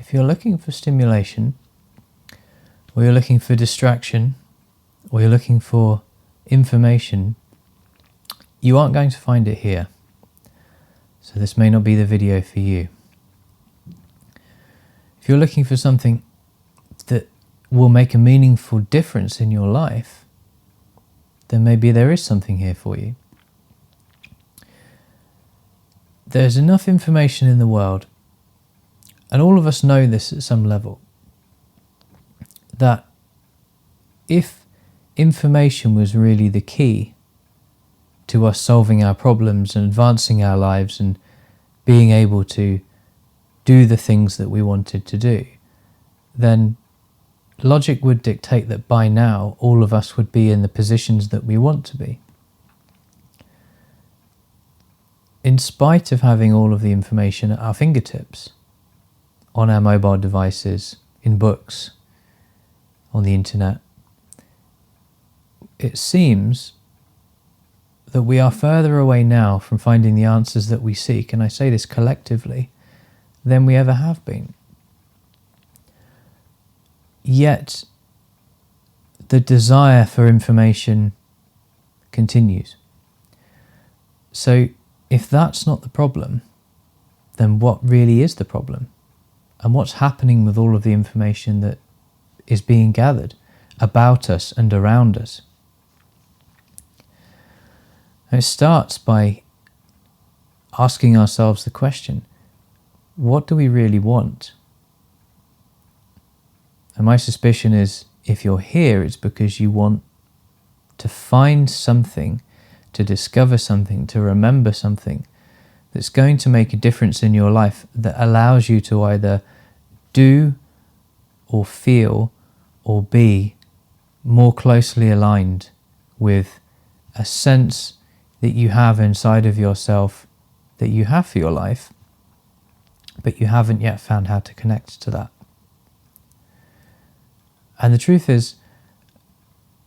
if you're looking for stimulation, or you're looking for distraction, or you're looking for information, you aren't going to find it here. So this may not be the video for you. If you're looking for something that will make a meaningful difference in your life, then maybe there is something here for you. There's enough information in the world, and all of us know this at some level, that if information was really the key to us solving our problems and advancing our lives and being able to do the things that we wanted to do, then logic would dictate that by now all of us would be in the positions that we want to be. In spite of having all of the information at our fingertips, on our mobile devices, in books, on the internet, it seems that we are further away now from finding the answers that we seek, and I say this collectively, than we ever have been. Yet, the desire for information continues. So, if that's not the problem, then what really is the problem? And what's happening with all of the information that is being gathered about us and around us? And it starts by asking ourselves the question, what do we really want? And my suspicion is, if you're here, it's because you want to find something, to discover something, to remember something that's going to make a difference in your life, that allows you to either do or feel or be more closely aligned with a sense that you have inside of yourself that you have for your life, but you haven't yet found how to connect to that. And the truth is,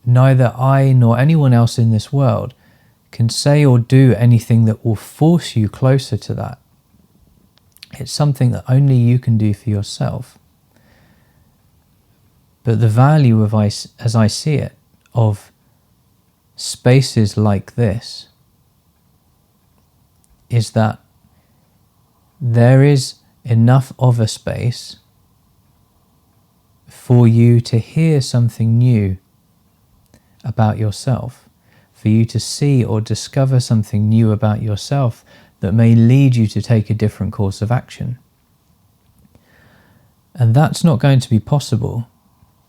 neither I nor anyone else in this world can say or do anything that will force you closer to that. It's something that only you can do for yourself. But the value of, as I see it, of spaces like this is that there is enough of a space for you to hear something new about yourself, for you to see or discover something new about yourself that may lead you to take a different course of action. And that's not going to be possible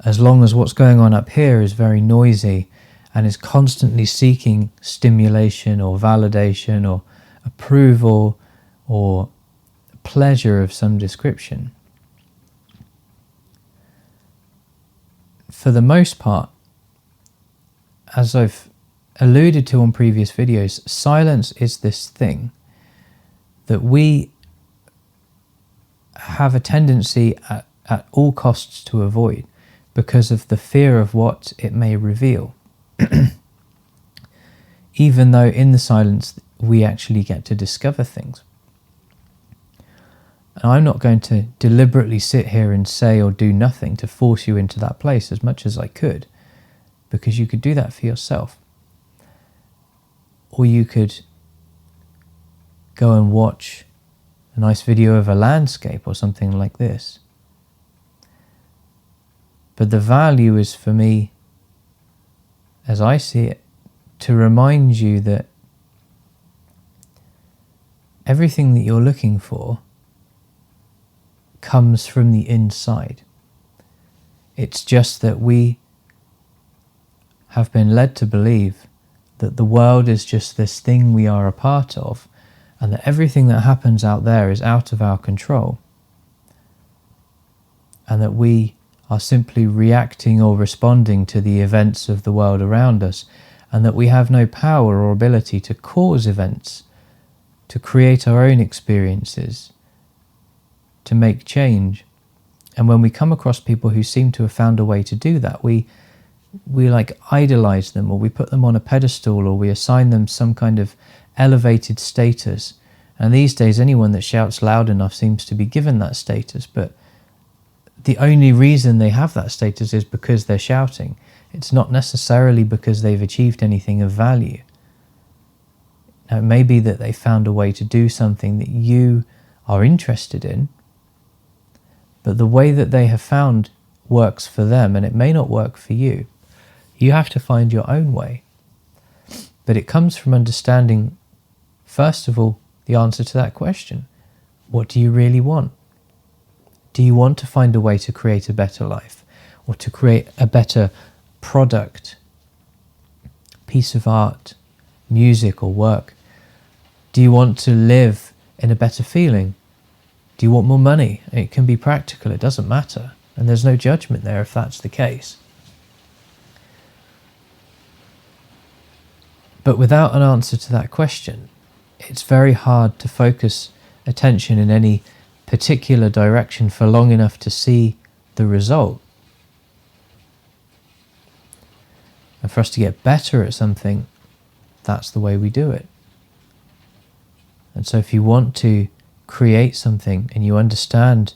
as long as what's going on up here is very noisy and is constantly seeking stimulation or validation or approval or pleasure of some description. For the most part, as I've alluded to on previous videos, silence is this thing that we have a tendency at all costs to avoid because of the fear of what it may reveal. Even though in the silence we actually get to discover things. And I'm not going to deliberately sit here and say or do nothing to force you into that place as much as I could, because you could do that for yourself. Or you could go and watch a nice video of a landscape or something like this. But the value is for me, as I see it, to remind you that everything that you're looking for comes from the inside. It's just that we have been led to believe that the world is just this thing we are a part of, and that everything that happens out there is out of our control, and that we are simply reacting or responding to the events of the world around us, and that we have no power or ability to cause events, to create our own experiences, to make change. And when we come across people who seem to have found a way to do that, we like idolize them, or we put them on a pedestal, or we assign them some kind of elevated status. And these days anyone that shouts loud enough seems to be given that status, but the only reason they have that status is because they're shouting. It's not necessarily because they've achieved anything of value. Now, it may be that they found a way to do something that you are interested in, but the way that they have found works for them, and it may not work for you. You have to find your own way. But it comes from understanding, first of all, the answer to that question. What do you really want? Do you want to find a way to create a better life, or to create a better product, piece of art, music or work? Do you want to live in a better feeling? Do you want more money? It can be practical, it doesn't matter. And there's no judgment there if that's the case. But without an answer to that question, it's very hard to focus attention in any particular direction for long enough to see the result. And for us to get better at something, that's the way we do it. And so if you want to create something and you understand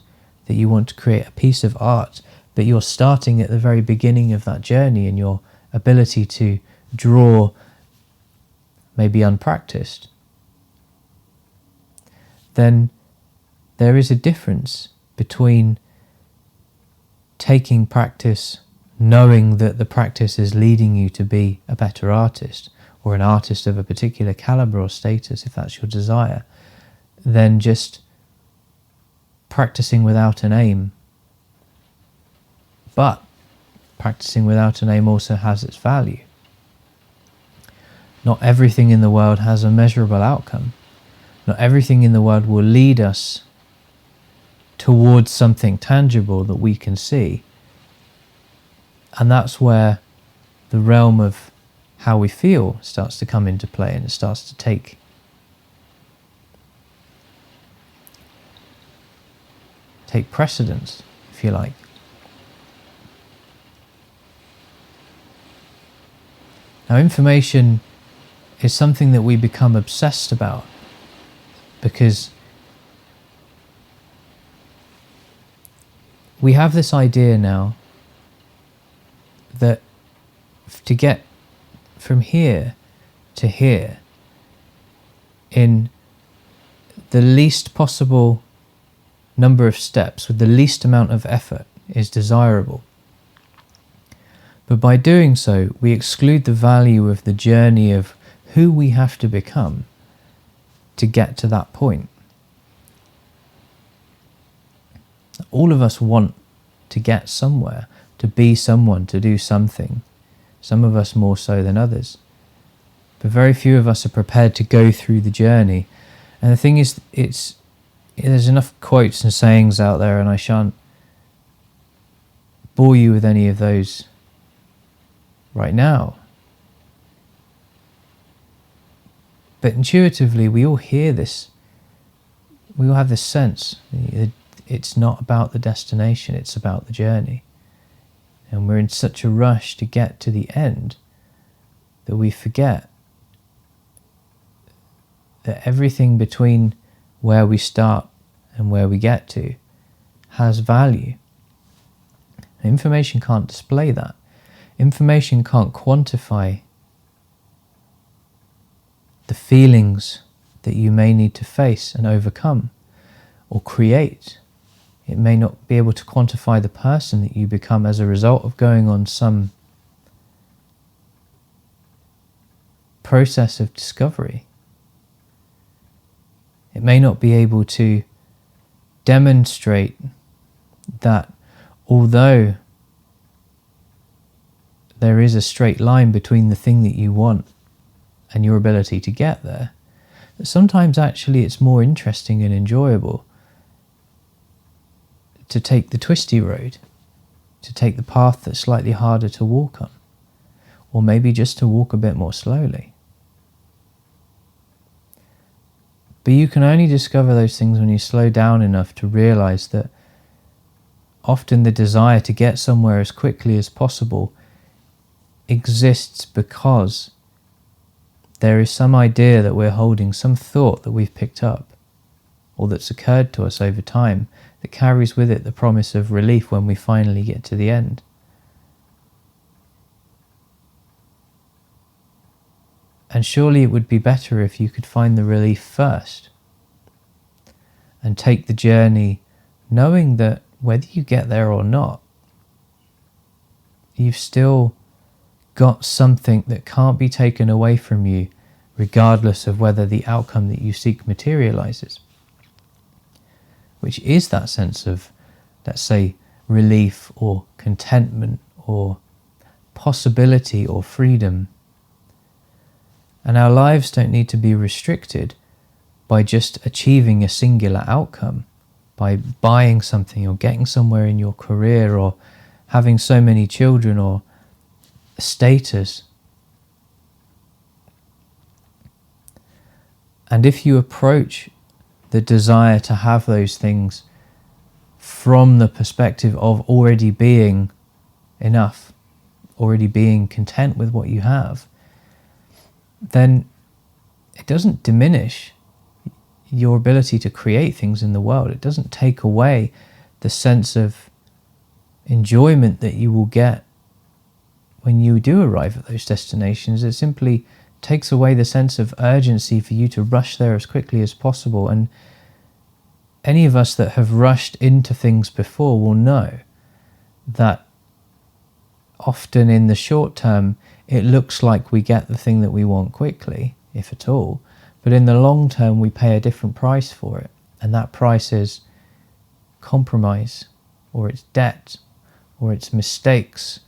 that you want to create a piece of art, but you're starting at the very beginning of that journey and your ability to draw may be unpracticed, then there is a difference between taking practice, knowing that the practice is leading you to be a better artist, or an artist of a particular caliber or status, if that's your desire, than just practicing without an aim. But practicing without an aim also has its value. Not everything in the world has a measurable outcome. Not everything in the world will lead us towards something tangible that we can see. And that's where the realm of how we feel starts to come into play, and it starts to take precedence, if you like. Now, information is something that we become obsessed about because we have this idea now that to get from here to here in the least possible number of steps with the least amount of effort is desirable. But by doing so, we exclude the value of the journey of who we have to become to get to that point. All of us want to get somewhere, to be someone, to do something. Some of us more so than others. But very few of us are prepared to go through the journey. And the thing is, there's enough quotes and sayings out there, and I shan't bore you with any of those right now. But intuitively, we all hear this. We all have this sense. It's not about the destination, it's about the journey. And we're in such a rush to get to the end that we forget that everything between where we start and where we get to has value. Information can't display that. Information can't quantify the feelings that you may need to face and overcome or create. It may not be able to quantify the person that you become as a result of going on some process of discovery. It may not be able to demonstrate that although there is a straight line between the thing that you want and your ability to get there, that sometimes actually it's more interesting and enjoyable to take the twisty road, to take the path that's slightly harder to walk on, or maybe just to walk a bit more slowly. But you can only discover those things when you slow down enough to realize that often the desire to get somewhere as quickly as possible exists because there is some idea that we're holding, some thought that we've picked up or that's occurred to us over time that carries with it the promise of relief when we finally get to the end. And surely it would be better if you could find the relief first and take the journey knowing that whether you get there or not, you've still got something that can't be taken away from you, regardless of whether the outcome that you seek materializes, which is that sense of, let's say, relief or contentment or possibility or freedom. And our lives don't need to be restricted by just achieving a singular outcome, by buying something or getting somewhere in your career or having so many children or status. And if you approach the desire to have those things from the perspective of already being enough, already being content with what you have, then it doesn't diminish your ability to create things in the world. It doesn't take away the sense of enjoyment that you will get when you do arrive at those destinations. It simply takes away the sense of urgency for you to rush there as quickly as possible. And any of us that have rushed into things before will know that often in the short term it looks like we get the thing that we want quickly, if at all, but in the long term we pay a different price for it, and that price is compromise, or it's debt, or it's mistakes,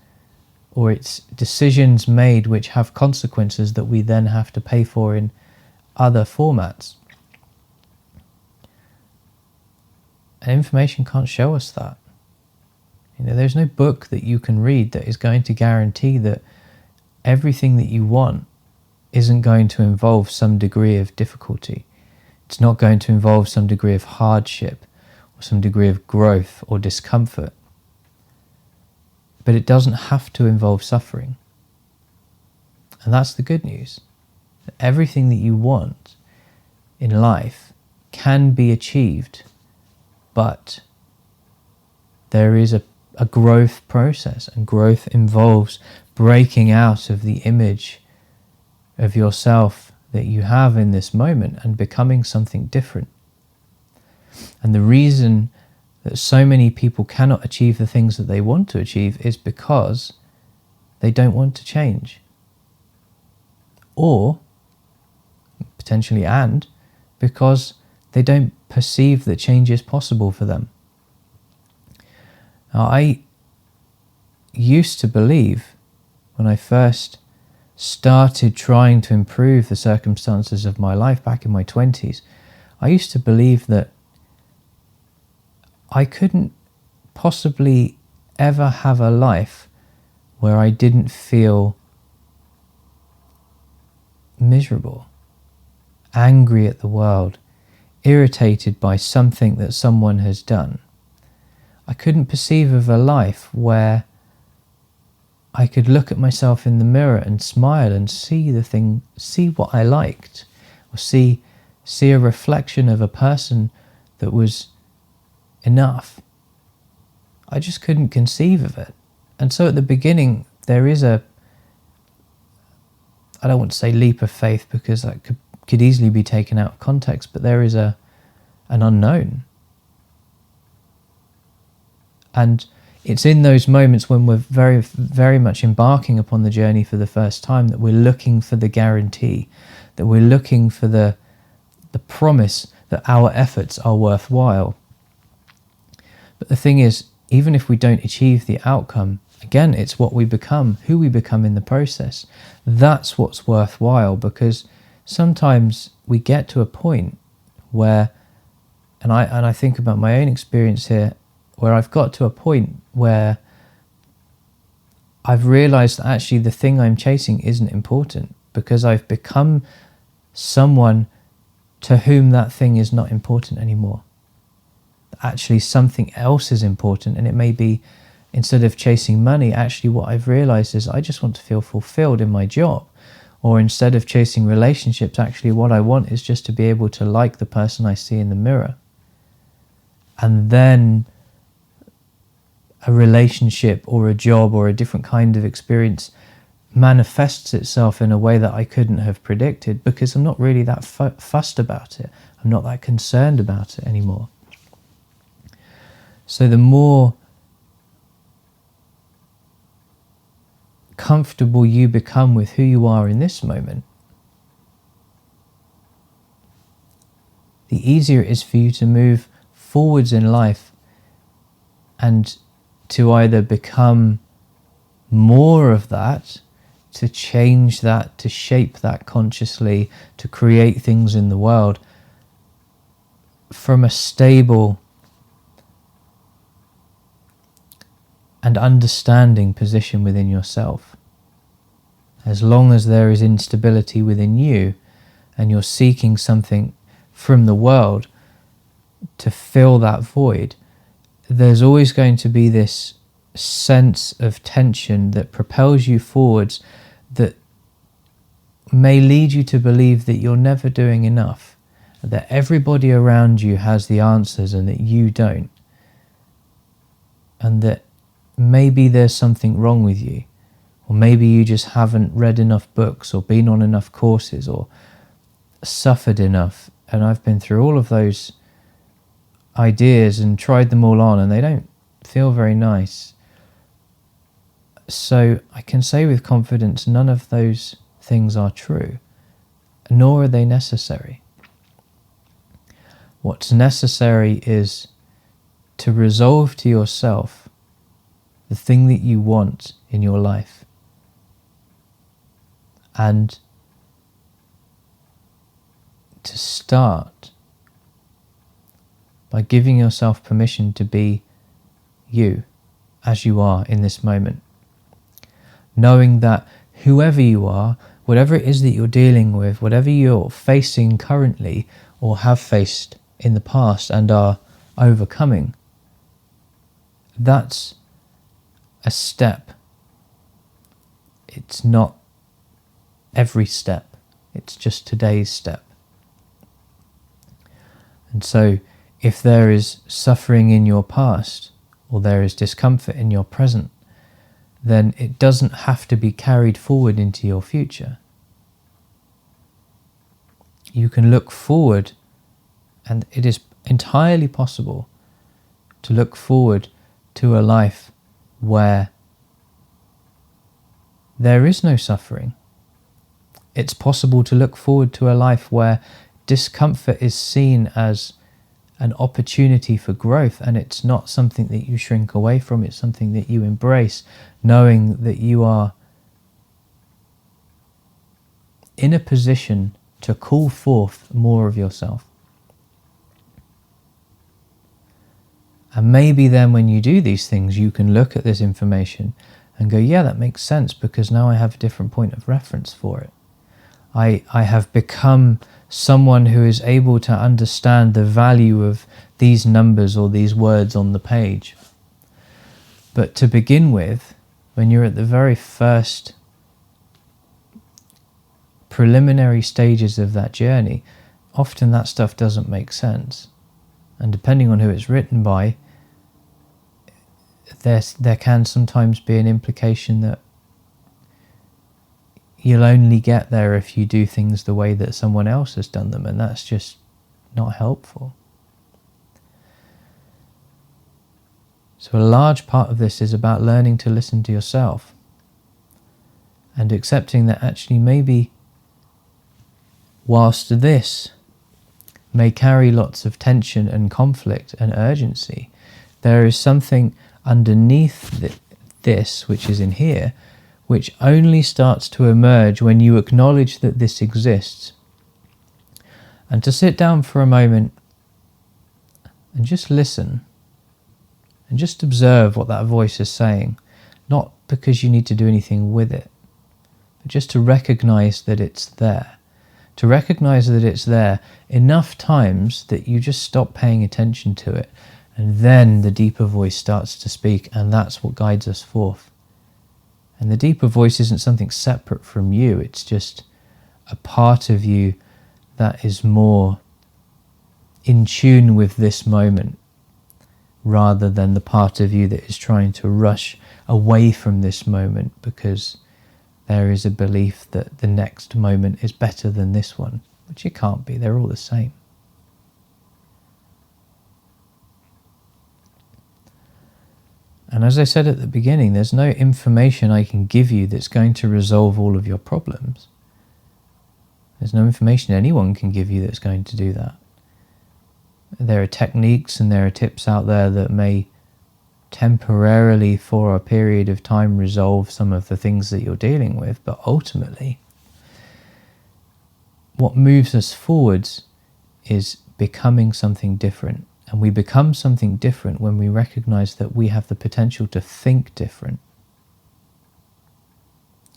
or it's decisions made which have consequences that we then have to pay for in other formats. And information can't show us that. There's no book that you can read that is going to guarantee that everything that you want isn't going to involve some degree of difficulty. It's not going to involve some degree of hardship or some degree of growth or discomfort. But it doesn't have to involve suffering. And that's the good news. Everything that you want in life can be achieved, but there is a growth process, and growth involves breaking out of the image of yourself that you have in this moment and becoming something different. And the reason that so many people cannot achieve the things that they want to achieve is because they don't want to change. Or, potentially, and because they don't perceive that change is possible for them. Now, I used to believe, when I first started trying to improve the circumstances of my life back in my 20s, I used to believe that I couldn't possibly ever have a life where I didn't feel miserable, angry at the world, irritated by something that someone has done. I couldn't perceive of a life where I could look at myself in the mirror and smile and see what I liked, or see a reflection of a person that was enough. I just couldn't conceive of it. And so at the beginning there is I don't want to say leap of faith, because that could easily be taken out of context, but there is an unknown. And it's in those moments when we're very, very much embarking upon the journey for the first time that we're looking for the guarantee, that we're looking for the promise that our efforts are worthwhile. But the thing is, even if we don't achieve the outcome, again, it's what we become, who we become in the process. That's what's worthwhile, because sometimes we get to a point where, and I think about my own experience here, where I've got to a point where I've realized that actually the thing I'm chasing isn't important, because I've become someone to whom that thing is not important anymore. Actually something else is important, and it may be, instead of chasing money, actually what I've realized is I just want to feel fulfilled in my job. Or instead of chasing relationships, actually what I want is just to be able to like the person I see in the mirror. and then a relationship or a job or a different kind of experience manifests itself in a way that I couldn't have predicted, because I'm not really that fussed about it. I'm not that concerned about it anymore. So the more comfortable you become with who you are in this moment, the easier it is for you to move forwards in life and to either become more of that, to change that, to shape that consciously, to create things in the world from a stable and understanding position within yourself. As long as there is instability within you and you're seeking something from the world to fill that void, there's always going to be this sense of tension that propels you forwards, that may lead you to believe that you're never doing enough, that everybody around you has the answers and that you don't, and that maybe there's something wrong with you, or maybe you just haven't read enough books or been on enough courses or suffered enough. And I've been through all of those ideas and tried them all on, and they don't feel very nice. So I can say with confidence, none of those things are true, nor are they necessary. What's necessary is to resolve to yourself the thing that you want in your life, and to start by giving yourself permission to be you as you are in this moment, knowing that whoever you are, whatever it is that you're dealing with, whatever you're facing currently or have faced in the past and are overcoming, that's a step. It's not every step, it's just today's step. And so if there is suffering in your past, or there is discomfort in your present, then it doesn't have to be carried forward into your future. You can look forward, and it is entirely possible to look forward to a life where there is no suffering. It's possible to look forward to a life where discomfort is seen as an opportunity for growth, and it's not something that you shrink away from, it's something that you embrace, knowing that you are in a position to call forth more of yourself. And maybe then when you do these things, you can look at this information and go, yeah, that makes sense, because now I have a different point of reference for it. I have become someone who is able to understand the value of these numbers or these words on the page. But to begin with, when you're at the very first preliminary stages of that journey, often that stuff doesn't make sense. And depending on who it's written by, there can sometimes be an implication that you'll only get there if you do things the way that someone else has done them, and that's just not helpful. So a large part of this is about learning to listen to yourself and accepting that actually maybe whilst this may carry lots of tension and conflict and urgency, there is something underneath this, which is in here, which only starts to emerge when you acknowledge that this exists. And to sit down for a moment and just listen and just observe what that voice is saying, not because you need to do anything with it, but just to recognize that it's there. To recognize that it's there enough times that you just stop paying attention to it, and then the deeper voice starts to speak, and that's what guides us forth. And the deeper voice isn't something separate from you, it's just a part of you that is more in tune with this moment rather than the part of you that is trying to rush away from this moment because there is a belief that the next moment is better than this one, which it can't be. They're all the same. And as I said at the beginning, there's no information I can give you that's going to resolve all of your problems. There's no information anyone can give you that's going to do that. There are techniques and there are tips out there that may temporarily, for a period of time, resolve some of the things that you're dealing with, but ultimately, what moves us forwards is becoming something different. And we become something different when we recognize that we have the potential to think different.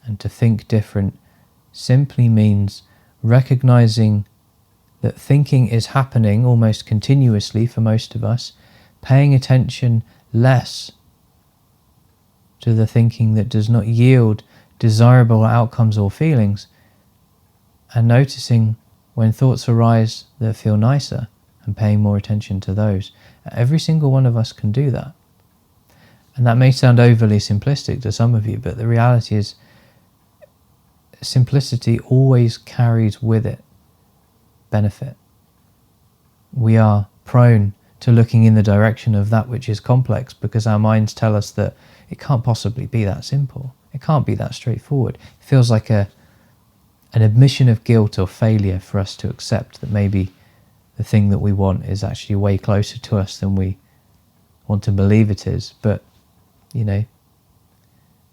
And to think different simply means recognizing that thinking is happening almost continuously for most of us, paying attention less to the thinking that does not yield desirable outcomes or feelings, and noticing when thoughts arise that feel nicer and paying more attention to those. Every single one of us can do that. And that may sound overly simplistic to some of you, but the reality is simplicity always carries with it benefit. We are prone to looking in the direction of that which is complex because our minds tell us that it can't possibly be that simple. It can't be that straightforward. It feels like an admission of guilt or failure for us to accept that maybe the thing that we want is actually way closer to us than we want to believe it is. But,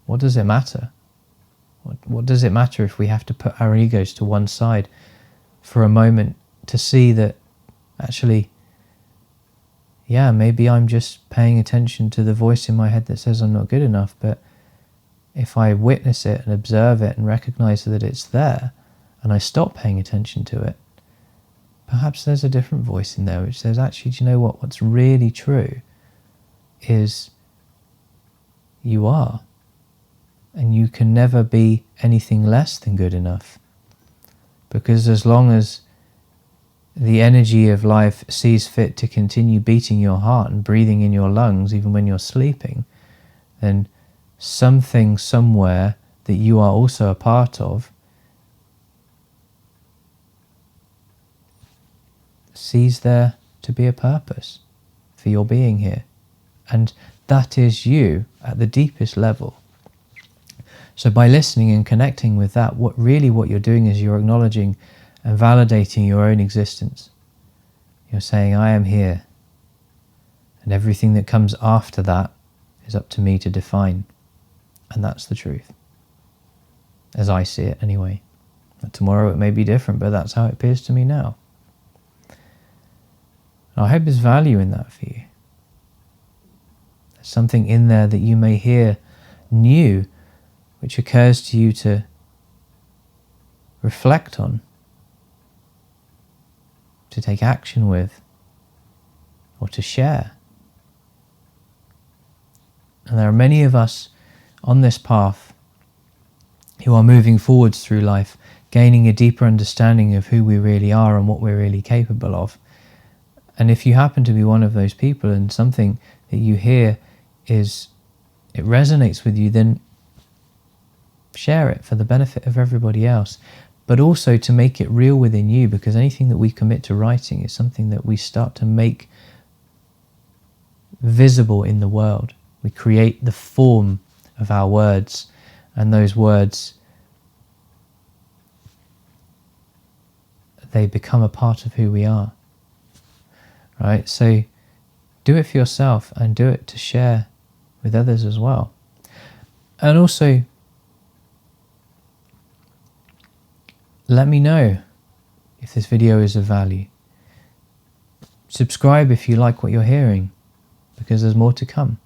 what does it matter? What does it matter if we have to put our egos to one side for a moment to see that actually, maybe I'm just paying attention to the voice in my head that says I'm not good enough, but if I witness it and observe it and recognize that it's there and I stop paying attention to it, perhaps there's a different voice in there which says, actually, do you know what? What's really true is you are. And you can never be anything less than good enough. Because as long as the energy of life sees fit to continue beating your heart and breathing in your lungs even when you're sleeping, then something somewhere that you are also a part of sees there to be a purpose for your being here. And that is you at the deepest level. So by listening and connecting with that, what you're doing is you're acknowledging and validating your own existence. You're saying, I am here. And everything that comes after that is up to me to define. And that's the truth. As I see it anyway. And tomorrow it may be different, but that's how it appears to me now. And I hope there's value in that for you. There's something in there that you may hear new, which occurs to you to reflect on, to take action with, or to share. And there are many of us on this path who are moving forwards through life, gaining a deeper understanding of who we really are and what we're really capable of. And if you happen to be one of those people and something that you hear it resonates with you, then share it for the benefit of everybody else, but also to make it real within you, because anything that we commit to writing is something that we start to make visible in the world. We create the form of our words, and those words, they become a part of who we are. Right? So do it for yourself and do it to share with others as well. And also, let me know if this video is of value. Subscribe if you like what you're hearing, because there's more to come.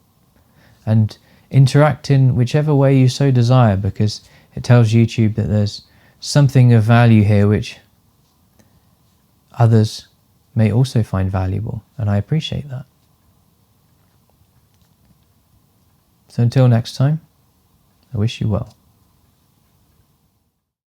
And interact in whichever way you so desire, because it tells YouTube that there's something of value here which others may also find valuable, and I appreciate that. So until next time, I wish you well.